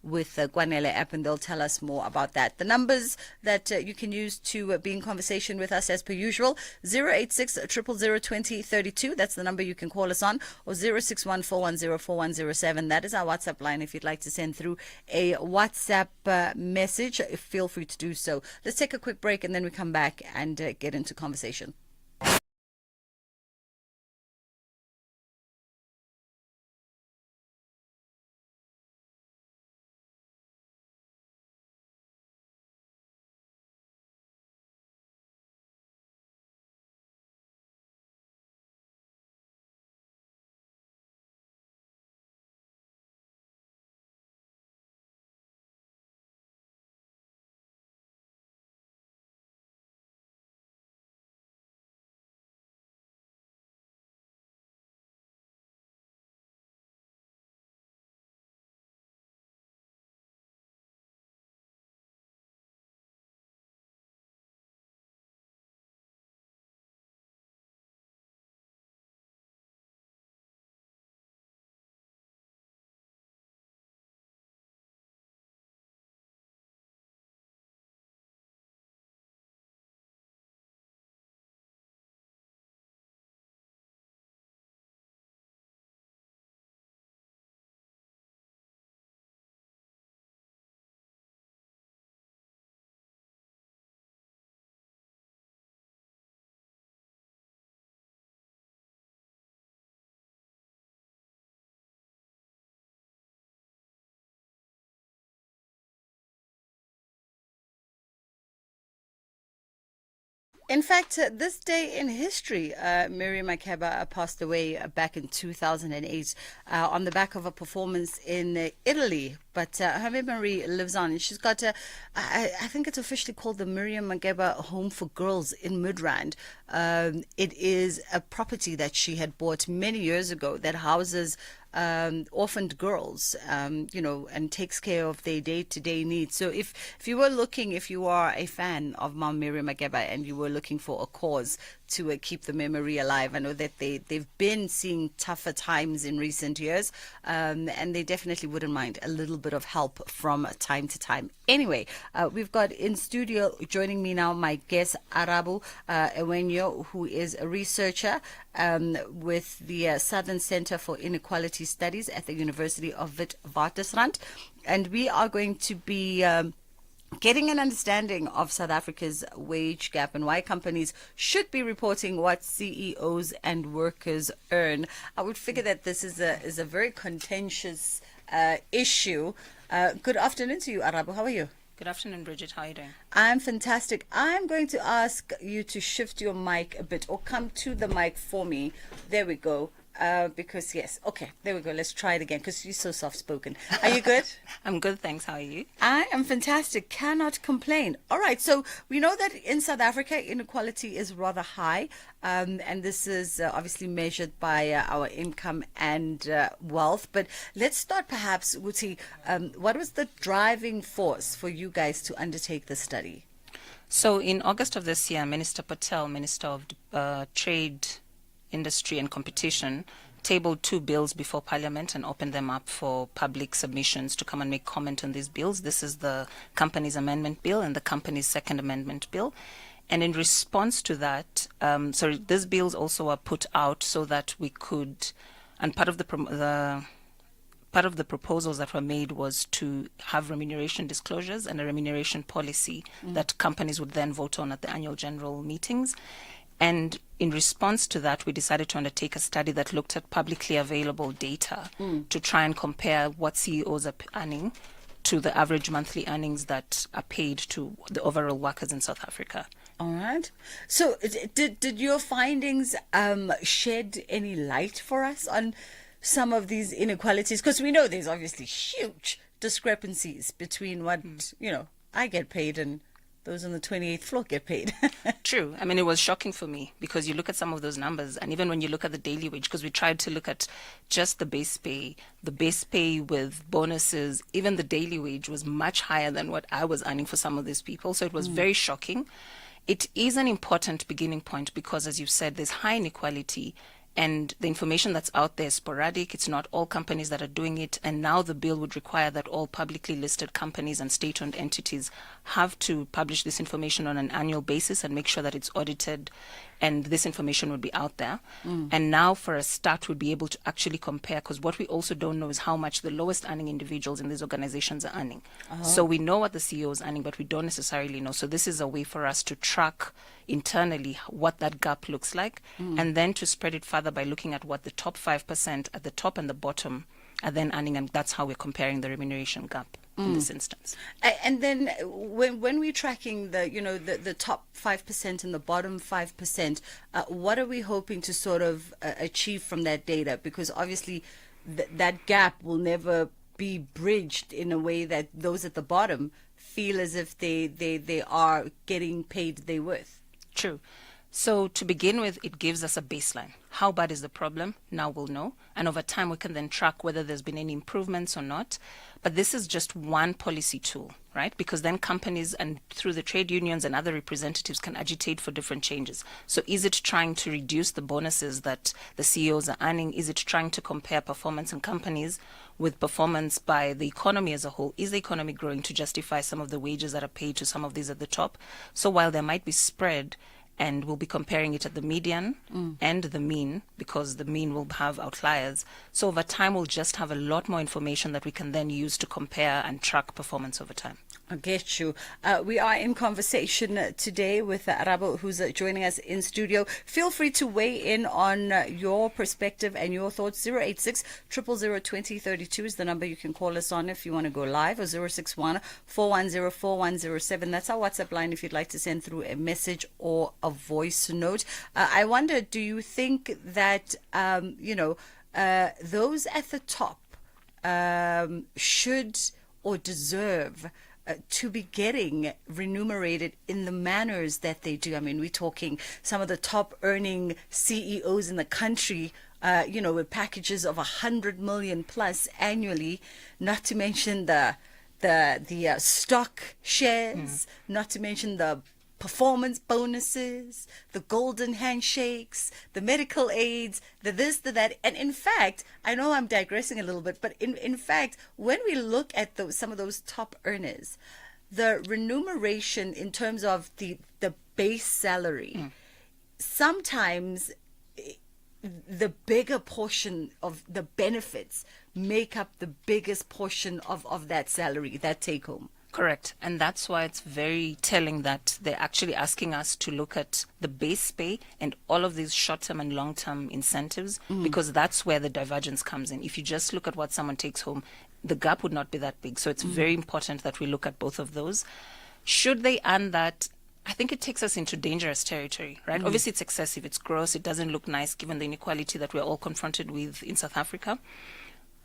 with the Kwanele app, and they'll tell us more about that. The numbers that you can use to be in conversation with us as per usual: 086 000 2032. That's the number you can call us on, or 061 410 That is our WhatsApp line. If you'd like to send through a WhatsApp message, feel free to do so. Let's take a quick break and then we come back and get into conversation. In fact, this day in history, Miriam Makeba passed away back in 2008 on the back of a performance in Italy. But her memory lives on. And she's got, I think it's officially called the Miriam Makeba Home for Girls in Midrand. It is a property that she had bought many years ago that houses orphaned girls, and takes care of their day-to-day needs. So if you were looking, if you are a fan of Mom Miriam Makeba and you were looking for a cause to keep the memory alive, I know that they've been seeing tougher times in recent years, and they definitely wouldn't mind a little bit of help from time to time. Anyway, we've got in studio joining me now my guest Arabu Ewenyo, who is a researcher with the Southern Center for Inequality Studies at the University of Witwatersrand, and we are going to be getting an understanding of South Africa's wage gap and why companies should be reporting what CEOs and workers earn. I would figure that this is a very contentious issue. Good afternoon to you, Arabu. How are you? Good afternoon, Bridget. How are you doing? I'm fantastic. I'm going to ask you to shift your mic a bit or come to the mic for me. There we go. Because yes, okay, there we go. Let's try it again because you're so soft-spoken. Are you good? I'm good, thanks. How are you? I am fantastic. Cannot complain. All right, so we know that in South Africa, inequality is rather high, and this is obviously measured by our income and wealth. But let's start perhaps, Wuti, what was the driving force for you guys to undertake the study? So in August of this year, Minister Patel, Minister of Trade, Industry and Competition, tabled two bills before Parliament and opened them up for public submissions to come and make comment on these bills. This is the Companies Amendment Bill and the Companies Second Amendment Bill. And in response to that, these bills also were put out so that we could, and part of the proposals that were made was to have remuneration disclosures and a remuneration policy that companies would then vote on at the annual general meetings. And in response to that, we decided to undertake a study that looked at publicly available data to try and compare what CEOs are earning to the average monthly earnings that are paid to the overall workers in South Africa. All right. So did your findings shed any light for us on some of these inequalities? Because we know there's obviously huge discrepancies between what, I get paid and those on the 28th floor get paid. True. I mean, it was shocking for me because you look at some of those numbers, and even when you look at the daily wage, because we tried to look at just the base pay with bonuses, even the daily wage was much higher than what I was earning for some of these people. So it was very shocking. It is an important beginning point because, as you said, there's high inequality. And the information that's out there is sporadic. It's not all companies that are doing it. And now the bill would require that all publicly listed companies and state-owned entities have to publish this information on an annual basis and make sure that it's audited, and this information would be out there. And now for a start, we'd be able to actually compare, because what we also don't know is how much the lowest earning individuals in these organizations are earning. So we know what the CEO is earning, but we don't necessarily know. So this is a way for us to track internally what that gap looks like, and then to spread it further by looking at what the top 5% at the top and the bottom are then earning, and that's how we're comparing the remuneration gap in this instance. And then when we're tracking the top 5% and the bottom 5%, what are we hoping to sort of achieve from that data? Because obviously that gap will never be bridged in a way that those at the bottom feel as if they are getting paid their worth. True. So to begin with, it gives us a baseline. How bad is the problem? Now we'll know. And over time, we can then track whether there's been any improvements or not. But this is just one policy tool, right? Because then companies and through the trade unions and other representatives can agitate for different changes. So is it trying to reduce the bonuses that the CEOs are earning? Is it trying to compare performance in companies with performance by the economy as a whole? Is the economy growing to justify some of the wages that are paid to some of these at the top? So while there might be spread, and we'll be comparing it at the median and the mean, because the mean will have outliers. So over time, we'll just have a lot more information that we can then use to compare and track performance over time. I get you. We are in conversation today with Rabo, who's joining us in studio. Feel free to weigh in on your perspective and your thoughts. 086 000 2032 is the number you can call us on if you want to go live, or 061 410 4107. That's our WhatsApp line if you'd like to send through a message or a voice note. I wonder, do you think that, those at the top should or deserve to be getting remunerated in the manners that they do? I mean, we're talking some of the top earning CEOs in the country, with packages of 100 million plus annually, not to mention the stock shares, not to mention the performance bonuses, the golden handshakes, the medical aids, the this, the that. And in fact, I know I'm digressing a little bit, but in fact, when we look at some of those top earners, the remuneration in terms of the base salary, sometimes the bigger portion of the benefits make up the biggest portion of that salary, that take home. Correct. And that's why it's very telling that they're actually asking us to look at the base pay and all of these short-term and long-term incentives, because that's where the divergence comes in. If you just look at what someone takes home, the gap would not be that big. So it's very important that we look at both of those. Should they earn that? I think it takes us into dangerous territory, right? Obviously, it's excessive. It's gross. It doesn't look nice given the inequality that we're all confronted with in South Africa.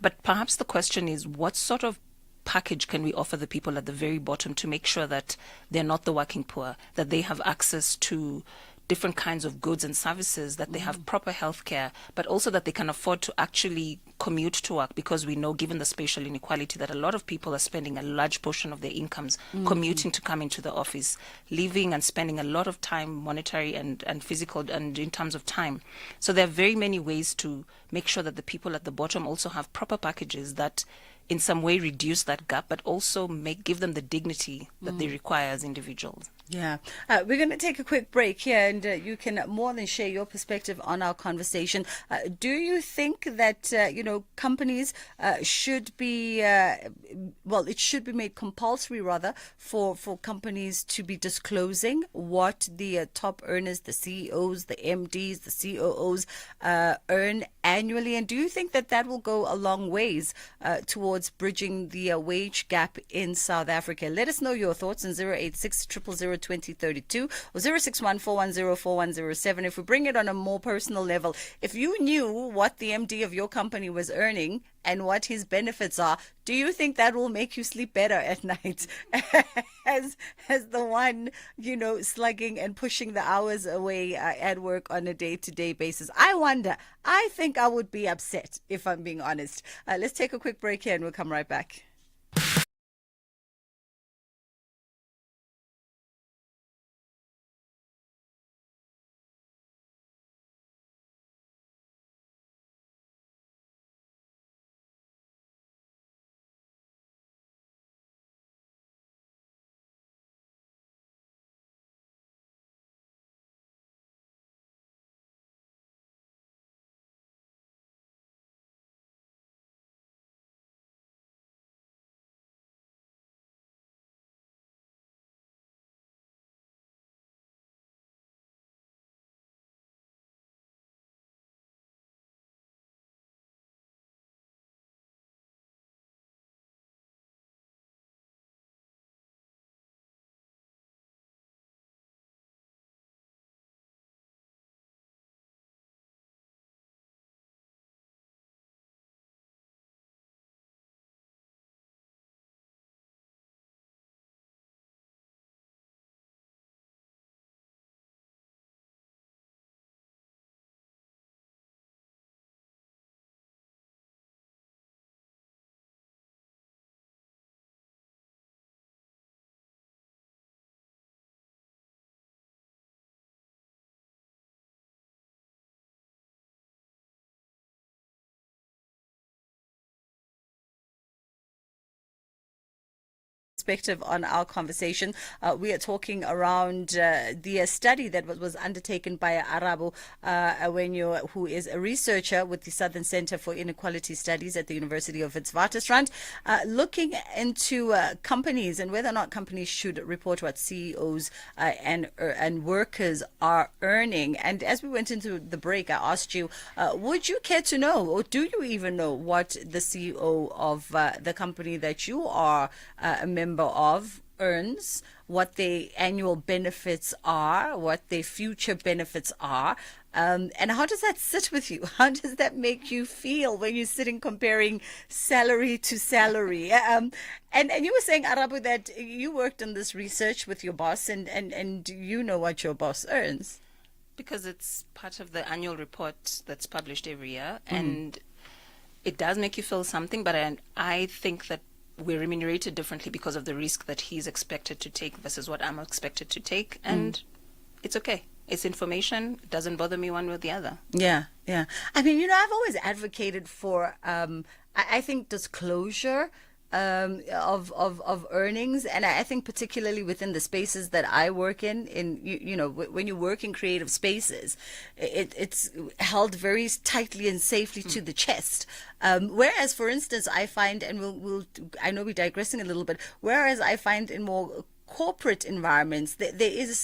But perhaps the question is, what sort of package can we offer the people at the very bottom to make sure that they're not the working poor, that they have access to different kinds of goods and services, that they have proper health care, but also that they can afford to actually commute to work, because we know, given the spatial inequality, that a lot of people are spending a large portion of their incomes commuting to come into the office, living and spending a lot of time, monetary and physical, and in terms of time. So there are very many ways to make sure that the people at the bottom also have proper packages that in some way reduce that gap, but also give them the dignity that they require as individuals. Yeah. We're going to take a quick break here, and you can more than share your perspective on our conversation. Do you think that, companies should be, it should be made compulsory, rather, for companies to be disclosing what the top earners, the CEOs, the MDs, the COOs earn annually? And do you think that will go a long ways towards bridging the wage gap in South Africa? Let us know your thoughts on 086 000 2032 or 061 410 4107. If we bring it on a more personal level, if you knew what the MD of your company was earning and what his benefits are, do you think that will make you sleep better at night as the one, slugging and pushing the hours away at work on a day-to-day basis? I wonder. I think I would be upset, if I'm being honest. Let's take a quick break here and we'll come right back. perspective on our conversation. We are talking around the study that was undertaken by Arabo Awenyo, who is a researcher with the Southern Center for Inequality Studies at the University of Witwatersrand, looking into companies and whether or not companies should report what CEOs and workers are earning. And as we went into the break, I asked you, would you care to know, or do you even know, what the CEO of the company that you are a member of earns, what their annual benefits are, what their future benefits are, and how does that sit with you? How does that make you feel when you're sitting comparing salary to salary? And you were saying, Arabu, that you worked on this research with your boss, and you know what your boss earns. Because it's part of the annual report that's published every year, and it does make you feel something, but I think that we're remunerated differently because of the risk that he's expected to take versus what I'm expected to take. And it's okay. It's information. It doesn't bother me one way or the other. Yeah, yeah. I mean, I've always advocated for, I think, disclosure of earnings, and I think particularly within the spaces that I work in when you work in creative spaces, it's held very tightly and safely to the chest. Whereas, for instance, I find, and I know we're digressing a little bit, whereas I find in more corporate environments, there is a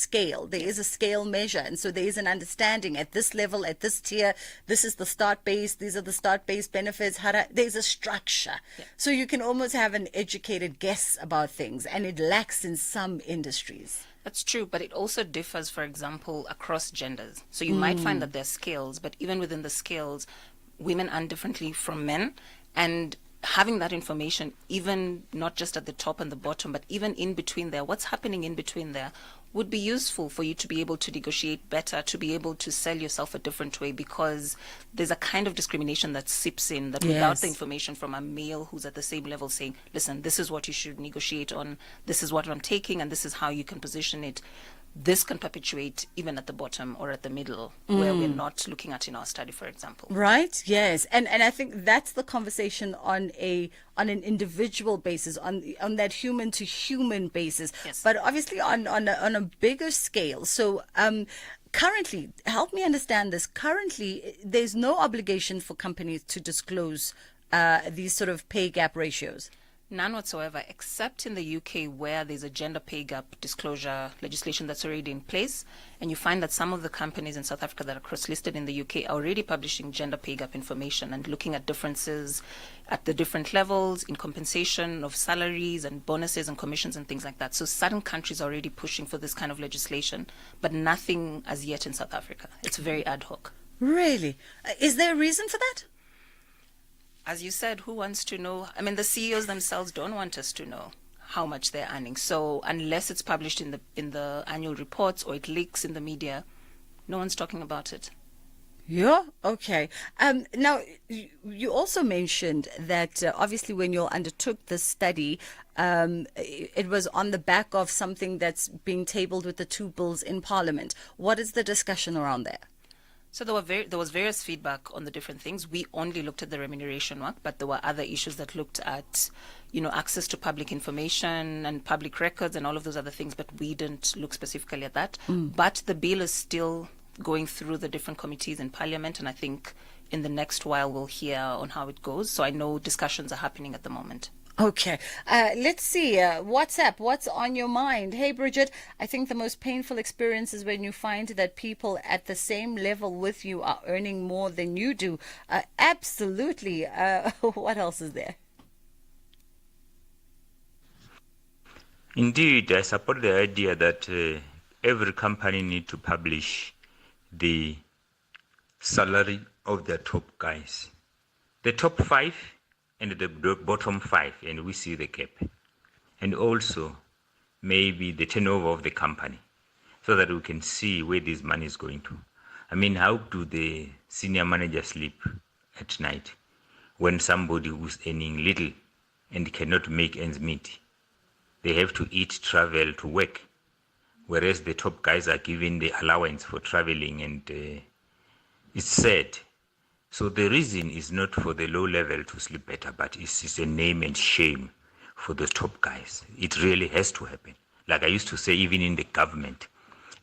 scale measure, and so there is an understanding at this level, at this tier, this is the start base, these are the start base benefits, there's a structure. Yeah. So you can almost have an educated guess about things, and it lacks in some industries. That's true, but it also differs, for example, across genders. So you might find that there's scales, but even within the scales, women earn differently from men, and having that information, even not just at the top and the bottom, but even in between there, what's happening in between there, would be useful for you to be able to negotiate better, to be able to sell yourself a different way, because there's a kind of discrimination that seeps in that without the information from a male who's at the same level saying, listen, this is what you should negotiate on, this is what I'm taking, and this is how you can position it. This can perpetuate even at the bottom or at the middle, where we're not looking at in our study, for example. Right. Yes. And I think that's the conversation on an individual basis, on that human to human basis. Yes. But obviously on a bigger scale. So currently, help me understand this. Currently, there's no obligation for companies to disclose these sort of pay gap ratios. None whatsoever, except in the UK, where there's a gender pay gap disclosure legislation that's already in place. And you find that some of the companies in South Africa that are cross-listed in the UK are already publishing gender pay gap information and looking at differences at the different levels in compensation of salaries and bonuses and commissions and things like that. So certain countries are already pushing for this kind of legislation, but nothing as yet in South Africa. It's very ad hoc. Really? Is there a reason for that? As you said, who wants to know? I mean, the CEOs themselves don't want us to know how much they're earning. So unless it's published in the annual reports or it leaks in the media, no one's talking about it. Yeah. Okay. Now, you also mentioned that obviously when you undertook this study, it was on the back of something that's being tabled with the two bills in Parliament. What is the discussion around there? So there was various feedback on the different things. We only looked at the remuneration work, but there were other issues that looked at, access to public information and public records and all of those other things, but we didn't look specifically at that. But the bill is still going through the different committees in Parliament, and I think in the next while we'll hear on how it goes. So I know discussions are happening at the moment. Okay. Let's see. WhatsApp, what's on your mind? Hey, Bridget, I think the most painful experience is when you find that people at the same level with you are earning more than you do. Absolutely. What else is there? Indeed, I support the idea that every company needs to publish the salary of their top guys. The top 5 and the bottom 5, and we see the gap. And also, maybe the turnover of the company, so that we can see where this money is going to. I mean, how do the senior managers sleep at night when somebody who's earning little and cannot make ends meet? They have to eat, travel to work, whereas the top guys are given the allowance for traveling, and it's sad. So the reason is not for the low level to sleep better, but it's a name and shame for those top guys. It really has to happen. Like I used to say, even in the government,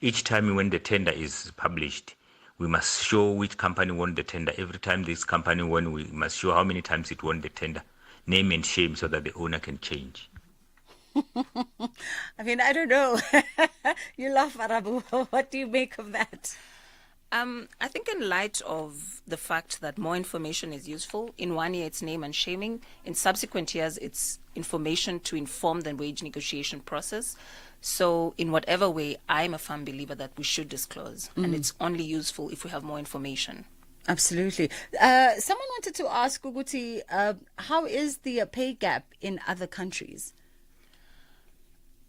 each time when the tender is published, we must show which company won the tender. Every time this company won, we must show how many times it won the tender, name and shame, so that the owner can change. I mean, I don't know. You laugh, Arabu. What do you make of that? I think in light of the fact that more information is useful, in 1 year it's name and shaming, in subsequent years it's information to inform the wage negotiation process. So in whatever way, I'm a firm believer that we should disclose, and it's only useful if we have more information. Absolutely. Someone wanted to ask Uguti, how is the pay gap in other countries?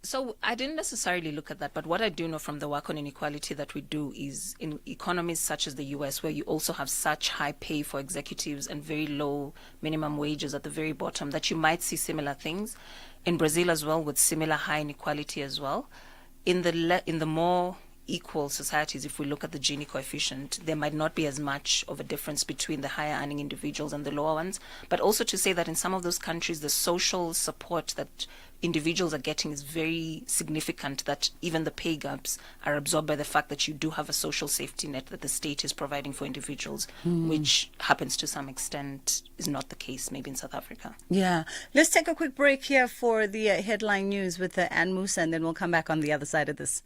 So I didn't necessarily look at that, but what I do know from the work on inequality that we do is in economies such as the US, where you also have such high pay for executives and very low minimum wages at the very bottom, that you might see similar things. In Brazil as well, with similar high inequality as well. In the more equal societies, if we look at the Gini coefficient, there might not be as much of a difference between the higher earning individuals and the lower ones. But also to say that in some of those countries, the social support that individuals are getting is very significant, that even the pay gaps are absorbed by the fact that you do have a social safety net that the state is providing for individuals, which happens to some extent is not the case maybe in South Africa. Yeah. Let's take a quick break here for the headline news with Anne Musa, and then we'll come back on the other side of this.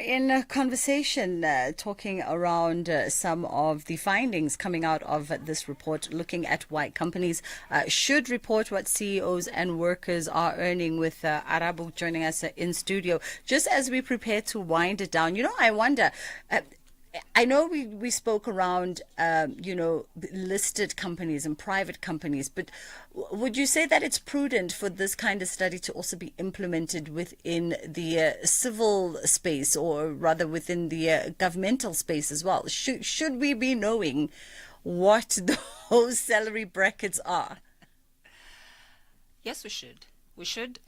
In a conversation, talking around some of the findings coming out of this report, looking at why companies should report what CEOs and workers are earning, with Arabu joining us in studio. Just as we prepare to wind it down, I wonder, I know we spoke around, listed companies and private companies, but would you say that it's prudent for this kind of study to also be implemented within the civil space, or rather within the governmental space as well? Should we be knowing what those salary brackets are? Yes, we should. We should.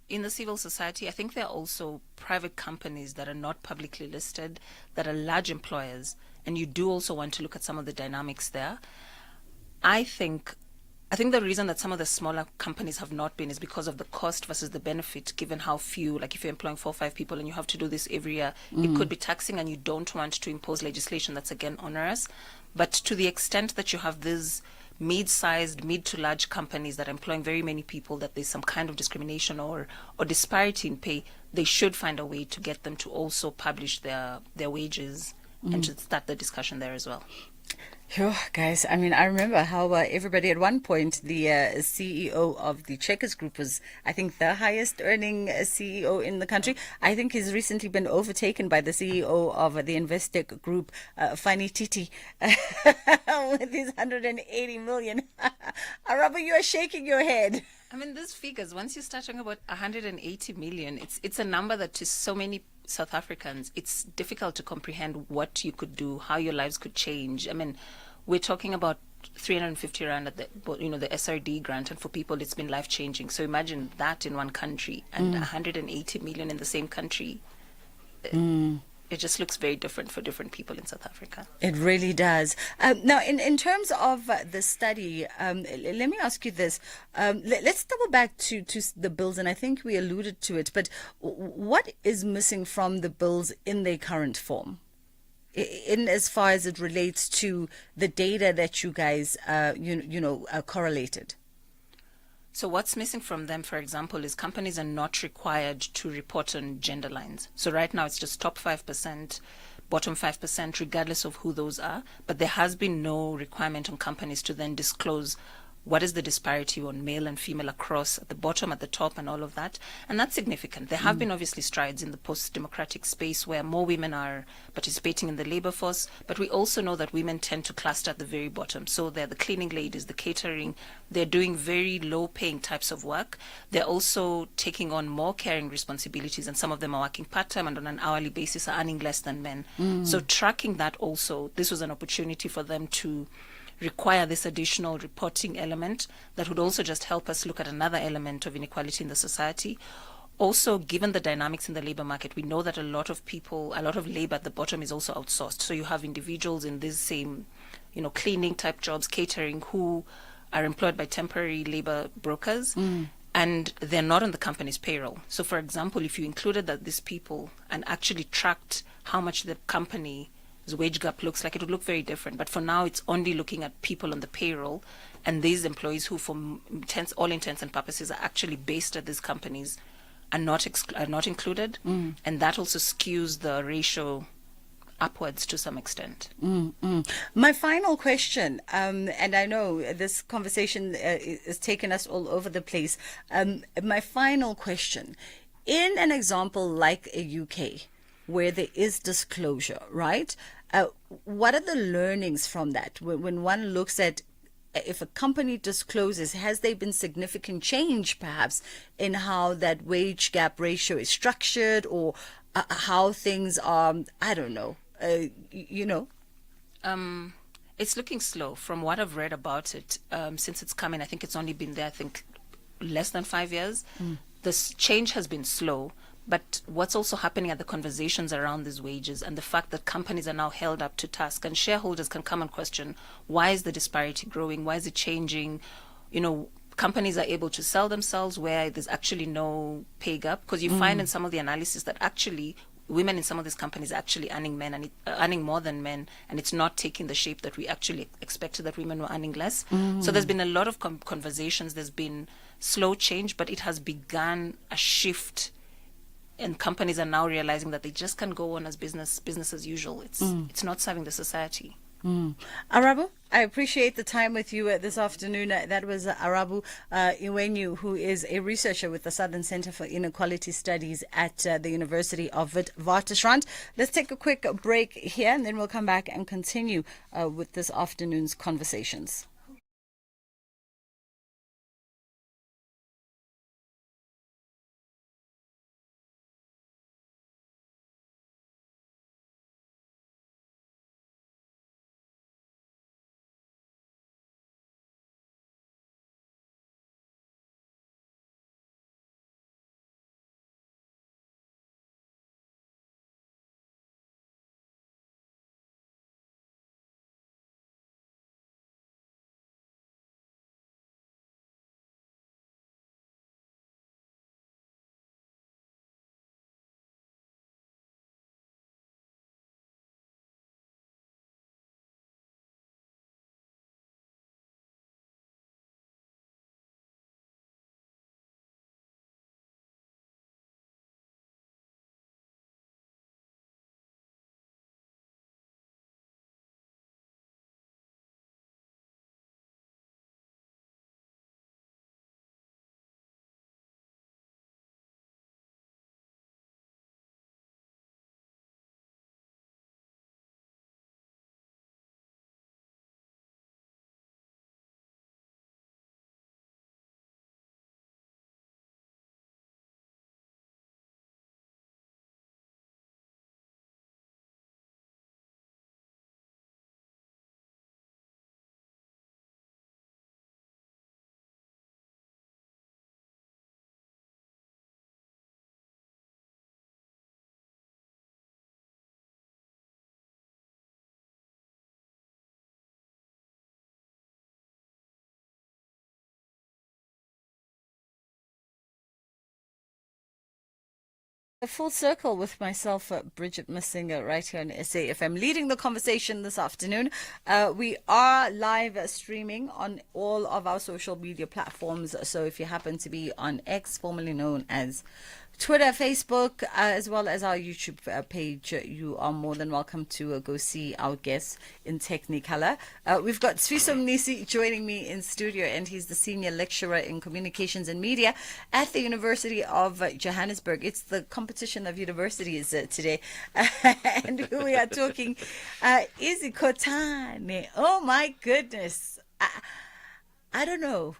In the civil society, I think there are also private companies that are not publicly listed, that are large employers, and you do also want to look at some of the dynamics there. I think the reason that some of the smaller companies have not been is because of the cost versus the benefit, given how few, like if you're employing 4 or 5 people and you have to do this every year, it could be taxing, and you don't want to impose legislation that's again onerous. But to the extent that you have these mid-sized, mid to large companies that are employing very many people, that there's some kind of discrimination or disparity in pay, they should find a way to get them to also publish their wages and to start the discussion there as well. Guys, I mean, I remember how everybody at one point, the CEO of the Checkers Group was, I think, the highest earning CEO in the country. I think he's recently been overtaken by the CEO of the Investec Group, Fani Titi, with his 180 million. Arabu, you are shaking your head. I mean, these figures, once you start talking about 180 million, it's a number that to so many South Africans, it's difficult to comprehend what you could do, how your lives could change. I mean, we're talking about 350 rand at the SRD grant, and for people it's been life changing. So imagine that in one country and 180 million in the same country. It just looks very different for different people in South Africa. It really does. Now, in terms of the study, let me ask you this. Let's double back to the bills, and I think we alluded to it, but what is missing from the bills in their current form, in as far as it relates to the data that you guys, correlated? So what's missing from them, for example, is companies are not required to report on gender lines. So right now it's just top 5%, bottom 5%, regardless of who those are. But there has been no requirement on companies to then disclose what is the disparity on male and female across at the bottom, at the top, and all of that. And that's significant. There have been obviously strides in the post-democratic space where more women are participating in the labor force, but we also know that women tend to cluster at the very bottom. So they're the cleaning ladies, the catering, they're doing very low-paying types of work. They're also taking on more caring responsibilities, and some of them are working part-time and on an hourly basis are earning less than men. So tracking that also, this was an opportunity for them to require this additional reporting element that would also just help us look at another element of inequality in the society. Also, given the dynamics in the labor market, we know that a lot of labor at the bottom is also outsourced. So you have individuals in these same, cleaning type jobs, catering, who are employed by temporary labor brokers. And they're not on the company's payroll. So, for example, if you included these people and actually tracked how much the company's wage gap looks like, it would look very different. But for now, it's only looking at people on the payroll, and these employees who, for all intents and purposes, are actually based at these companies are not included. And that also skews the ratio upwards to some extent. My final question, and I know this conversation is taking us all over the place. My final question, in an example like a UK, where there is disclosure, right? What are the learnings from that? When one looks at, if a company discloses, has there been significant change perhaps in how that wage gap ratio is structured, or how things are, I don't know, It's looking slow from what I've read about it. Since it's coming, I think it's only been there, less than 5 years. This change has been slow. But what's also happening are the conversations around these wages and the fact that companies are now held up to task, and shareholders can come and question, why is the disparity growing? Why is it changing? Companies are able to sell themselves where there's actually no pay gap, because you find in some of the analysis that actually women in some of these companies are actually earning more than men, and it's not taking the shape that we actually expected, that women were earning less. So there's been a lot of conversations. There's been slow change, but it has begun a shift. And companies are now realizing that they just can't go on as business as usual. It's not serving the society. Arabu, I appreciate the time with you this afternoon. That was Arabu Iwenyu, who is a researcher with the Southern Center for Inequality Studies at the University of Witwatersrand. Let's take a quick break here, and then we'll come back and continue with this afternoon's conversations. A full circle with myself, Bridget Masinga, right here on SAFM, leading the conversation this afternoon. We are live streaming on all of our social media platforms. So if you happen to be on X, formerly known as Twitter, Facebook, as well as our YouTube page. You are more than welcome to go see our guests in Technicolor. We've got Sfiso Mnisi joining me in studio, and he's the senior lecturer in communications and media at the University of Johannesburg. It's the competition of universities today. And we are talking Izzy Kotane. Oh my goodness. I don't know.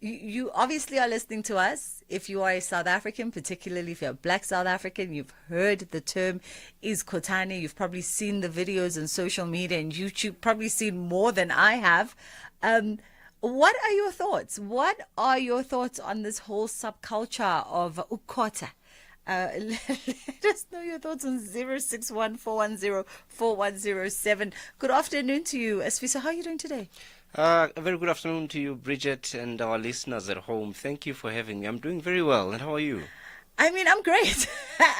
You obviously are listening to us. If you are a South African, particularly if you're a black South African, you've heard the term is Kotane. You've probably seen the videos on social media and YouTube, probably seen more than I have. What are your thoughts? What are your thoughts on this whole subculture of Ukota? Let us know your thoughts on 061-410-4107. Good afternoon to you, Sfiso. How are you doing today? A very good afternoon to you, Bridget, and our listeners at home. Thank you for having me. I'm doing very well. And how are you? I mean, I'm great.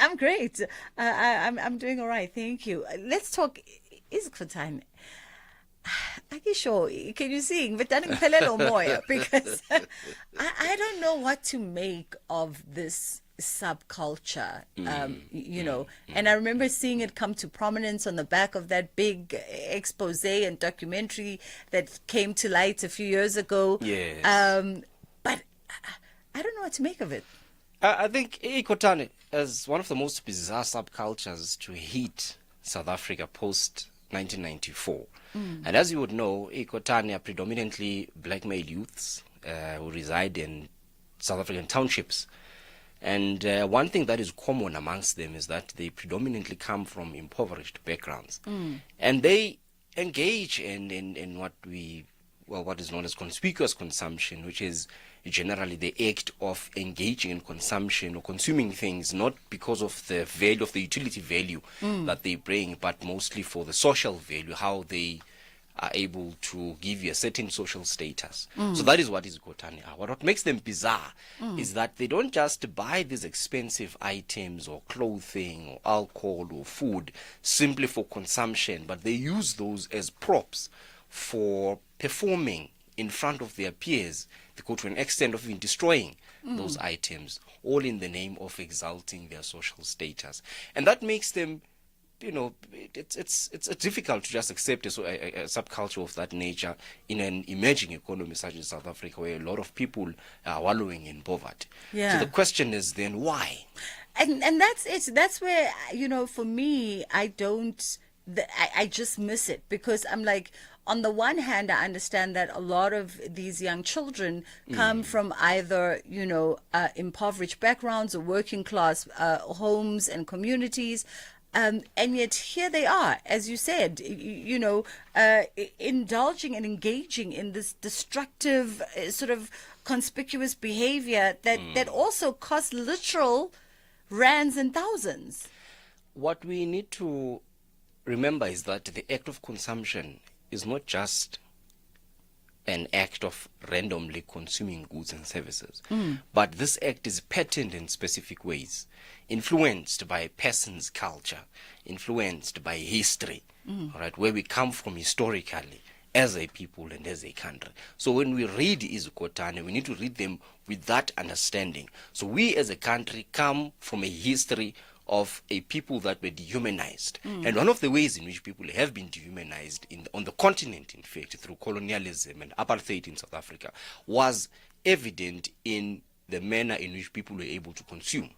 I'm great. I'm doing all right. Thank you. Let's talk. Is it for time? Sure. Can you sing? But because I don't know what to make of this subculture, and I remember seeing it come to prominence on the back of that big expose and documentary that came to light a few years ago. Yes. But I don't know what to make of it. I think Ikotane is one of the most bizarre subcultures to hit South Africa post 1994. And as you would know, Ikotane are predominantly black male youths who reside in South African townships. And one thing that is common amongst them is that they predominantly come from impoverished backgrounds. And they engage in what is known as conspicuous consumption, which is generally the act of engaging in consumption or consuming things, not because of the value, of the utility value that they bring, but mostly for the social value, how they are able to give you a certain social status. So that is what is Kotane. What makes them bizarre is that they don't just buy these expensive items or clothing or alcohol or food simply for consumption, but they use those as props for performing in front of their peers. They go to an extent of even destroying those items, all in the name of exalting their social status. And that makes them, it's difficult to just accept a subculture of that nature in an emerging economy such as South Africa, where a lot of people are wallowing in poverty. Yeah. So the question is then why? And that's it. That's where, for me, I just miss it, because I'm like, on the one hand, I understand that a lot of these young children come from either, impoverished backgrounds or working class homes and communities. And yet here they are, as you said, indulging and engaging in this destructive sort of conspicuous behavior that also costs literal rands and thousands. What we need to remember is that the act of consumption is not just an act of randomly consuming goods and services, but this act is patterned in specific ways, influenced by a person's culture, influenced by history, right, where we come from historically as a people and as a country. So when we read Izukotane, we need to read them with that understanding. So we as a country come from a history of a people that were dehumanized. And one of the ways in which people have been dehumanized on the continent, in fact, through colonialism and apartheid in South Africa, was evident in the manner in which people were able to consume.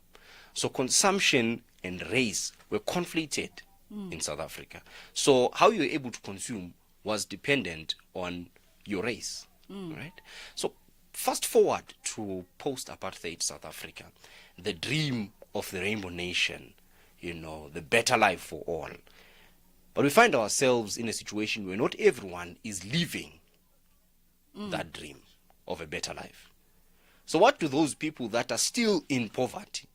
So consumption and race were conflated in South Africa. So how you were able to consume was dependent on your race, right? So fast forward to post-apartheid South Africa, the dream of the Rainbow Nation, the better life for all. But we find ourselves in a situation where not everyone is living that dream of a better life. So what do those people that are still in poverty,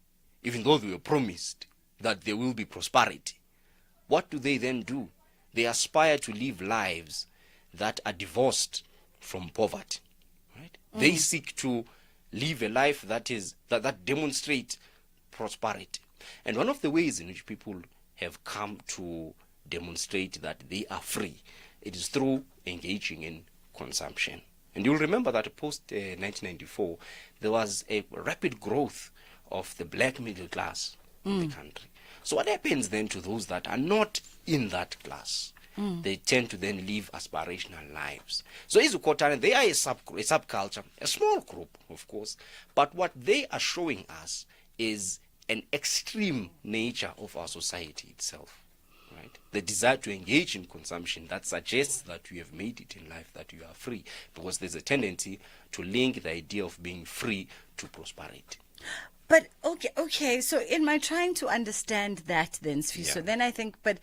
even though they were promised that there will be prosperity, what do they then do? They aspire to live lives that are divorced from poverty, right? They seek to live a life that demonstrates prosperity. And one of the ways in which people have come to demonstrate that they are free, it is through engaging in consumption. And you'll remember that post 1994, there was a rapid growth of the black middle class in the country. So what happens then to those that are not in that class? They tend to then live aspirational lives. So iZukhothana, they are a subculture, a small group, of course, but what they are showing us is an extreme nature of our society itself. Right? The desire to engage in consumption that suggests that you have made it in life, that you are free, because there's a tendency to link the idea of being free to prosperity. But okay. So in my trying to understand that, then, Sfiso, Yeah. then I think, but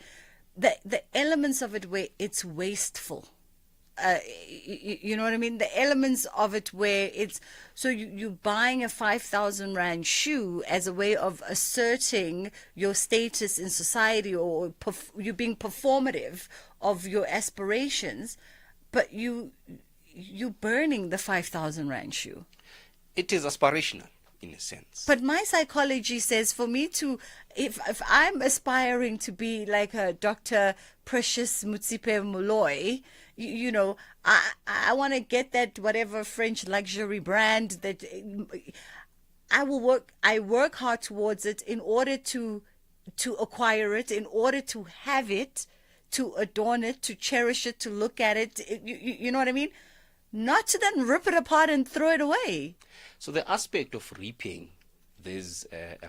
the elements of it where it's wasteful. You know what I mean? The elements of it where it's so you're buying a 5,000 rand shoe as a way of asserting your status in society, or you being performative of your aspirations, but you're burning the 5,000 rand shoe. It is aspirational in a sense. But my psychology says for me to, if I'm aspiring to be like a Dr. Precious Mutsipe Moloi, you know, I want to get that whatever French luxury brand that I work hard towards it in order to acquire it, in order to have it, to adorn it, to cherish it, to look at it. You know what I mean? Not to then rip it apart and throw it away. So the aspect of ripping these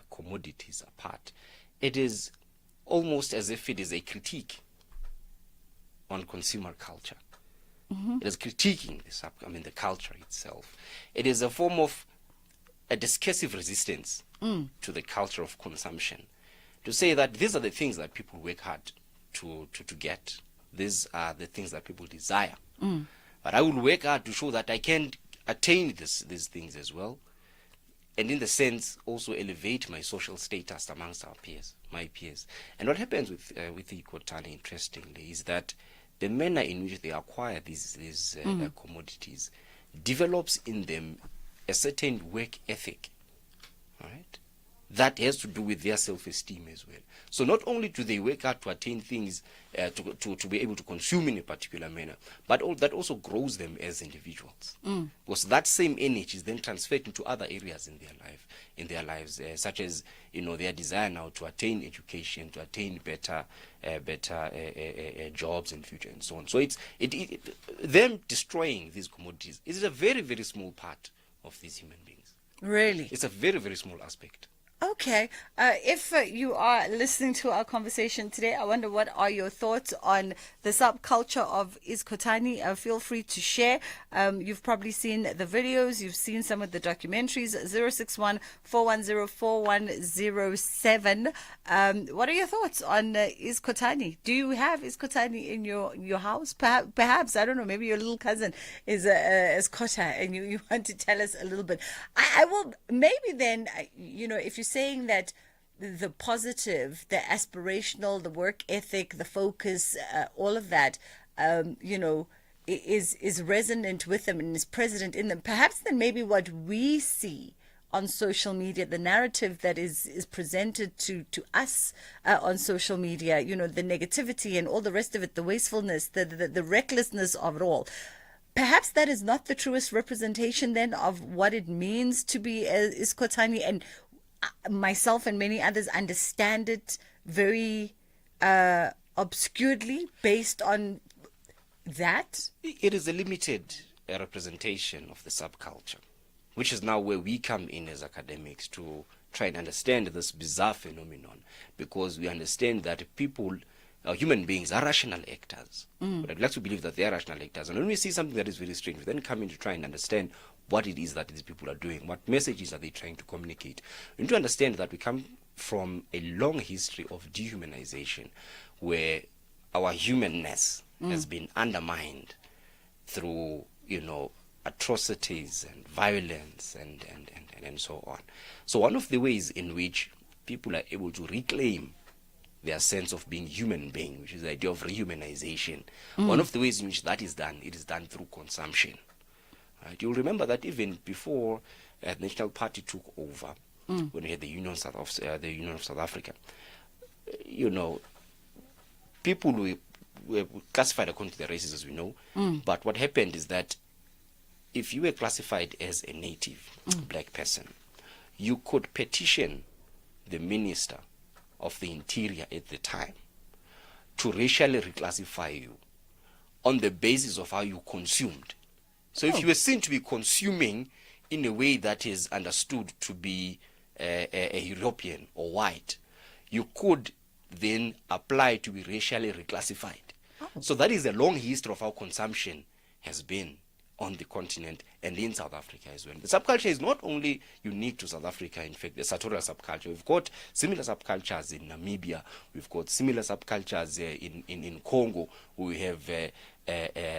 commodities apart, it is almost as if it is a critique on consumer culture. It is critiquing the culture itself. It is a form of a discursive resistance to the culture of consumption, to say that these are the things that people work hard to get. These are the things that people desire. But I will work hard to show that I can attain these things as well, and in the sense also elevate my social status amongst my peers. And what happens with iZukhothana, interestingly, is that the manner in which they acquire these commodities develops in them a certain work ethic, right? That has to do with their self-esteem as well. So not only do they work hard to attain things, to be able to consume in a particular manner, but that also grows them as individuals. Because that same energy is then transferred into other areas in their lives, such as their desire now to attain education, to attain better jobs in future, and so on. So it's them destroying these commodities is a very, very small part of these human beings. Really? It's a very, very small aspect. Okay. If you are listening to our conversation today, I wonder what are your thoughts on the subculture of iZukhothana. Feel free to share. You've probably seen the videos. You've seen some of the documentaries. 061-410-4107. What are your thoughts on iZukhothana? Do you have iZukhothana in your house? Perhaps, I don't know, maybe your little cousin is Skota and you want to tell us a little bit. I will, maybe then, if you're saying that the positive, the aspirational, the work ethic, the focus, all of that, is resonant with them and is present in them. Perhaps then maybe what we see on social media, the narrative that is presented to us on social media, the negativity and all the rest of it, the wastefulness, the recklessness of it all. Perhaps that is not the truest representation then of what it means to be iZukhothana, and myself and many others understand it very obscurely based on that. It is a limited representation of the subculture, which is now where we come in as academics to try and understand this bizarre phenomenon, because we understand that human beings are rational actors. But I'd like to believe that they are rational actors. And when we see something that is very strange, we then come in to try and understand what it is that these people are doing, what messages are they trying to communicate. We need to understand that we come from a long history of dehumanization, where our humanness has been undermined through, atrocities and violence and so on. So one of the ways in which people are able to reclaim their sense of being human being, which is the idea of rehumanization, one of the ways in which that is done, it is done through consumption. Right? You'll remember that even before the National Party took over, when we had the Union of South Africa, people were classified according to their races, as we know. But what happened is that if you were classified as a native black person, you could petition the Minister of the Interior at the time to racially reclassify you on the basis of how you consumed. So if you were seen to be consuming in a way that is understood to be a European or white, you could then apply to be racially reclassified. So that is a long history of how consumption has been on the continent and in South Africa as well. The subculture is not only unique to South Africa, in fact, the sartorial subculture. We've got similar subcultures in Namibia. We've got similar subcultures in Congo. We have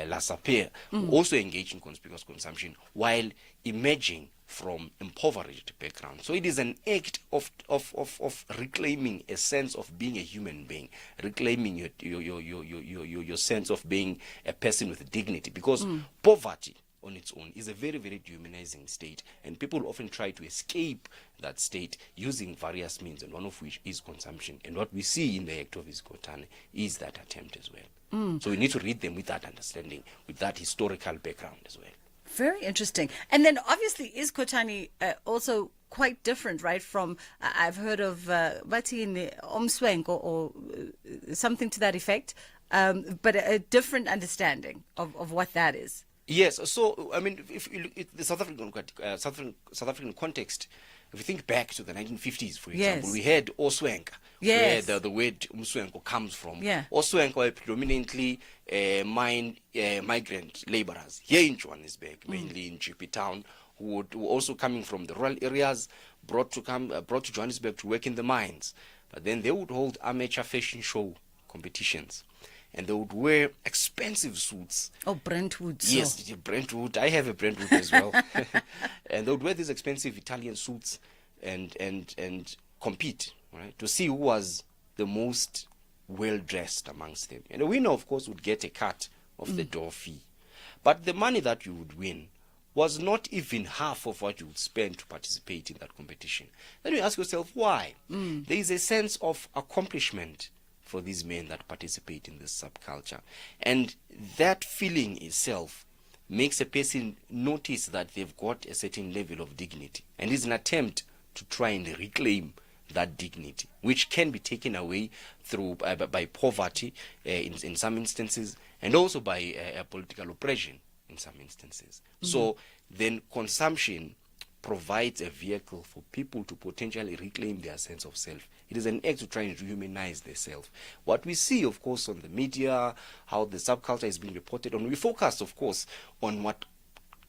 La Sapere, who also engage in conspicuous consumption while emerging from impoverished background. So it is an act of reclaiming a sense of being a human being, reclaiming your sense of being a person with dignity, because poverty on its own is a very, very dehumanizing state, and people often try to escape that state using various means, and one of which is consumption. And what we see in the act of Isikhothane is that attempt as well. So we need to read them with that understanding, with that historical background as well. Very interesting. And then obviously Isikhothane also quite different, right, from I've heard of Batini Omswenko or something to that effect, but a different understanding of what that is. Yes, so I mean, if you look at the South African context, if you think back to the 1950s, for example, we had Oswenka, where the word Umswenko comes from. Oswenka were predominantly migrant laborers here in Johannesburg, mainly in GP Town, who were also coming from the rural areas, brought to Johannesburg to work in the mines. But then they would hold amateur fashion show competitions, and they would wear expensive suits. Oh, Brentwood. Yes, Brentwood. I have a Brentwood as well. And they would wear these expensive Italian suits and compete, right, to see who was the most well-dressed amongst them. And the winner, of course, would get a cut of the door fee. But the money that you would win was not even half of what you would spend to participate in that competition. Then you ask yourself, why? There is a sense of accomplishment for these men that participate in this subculture. And that feeling itself makes a person notice that they've got a certain level of dignity. And it's an attempt to try and reclaim that dignity, which can be taken away through by poverty in some instances, and also by political oppression in some instances. So then consumption provides a vehicle for people to potentially reclaim their sense of self. It is an act to try and rehumanize their self. What we see, of course, on the media, how the subculture is being reported on, we focus, of course, on what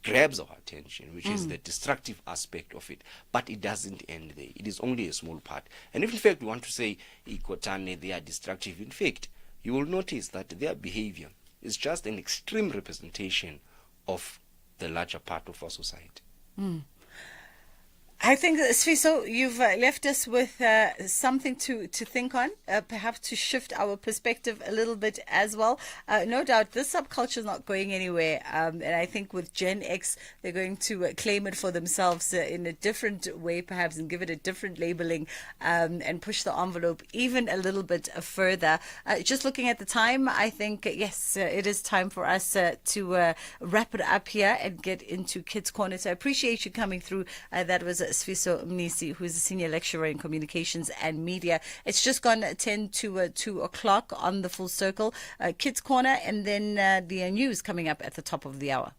grabs our attention, which is the destructive aspect of it. But it doesn't end there. It is only a small part. And if, in fact, we want to say, Isikhothane, they are destructive, in fact, you will notice that their behavior is just an extreme representation of the larger part of our society. I think, Sfiso, you've left us with something to think on, perhaps to shift our perspective a little bit as well. No doubt this subculture is not going anywhere. And I think with Gen X, they're going to claim it for themselves in a different way, perhaps, and give it a different labeling and push the envelope even a little bit further. Just looking at the time, I think, yes, it is time for us to wrap it up here and get into Kids Corner. So I appreciate you coming through. That was Sfiso Mnisi, who is a senior lecturer in communications and media. It's just gone 10 to 2 o'clock on the Full Circle. Kids Corner, and then the news coming up at the top of the hour.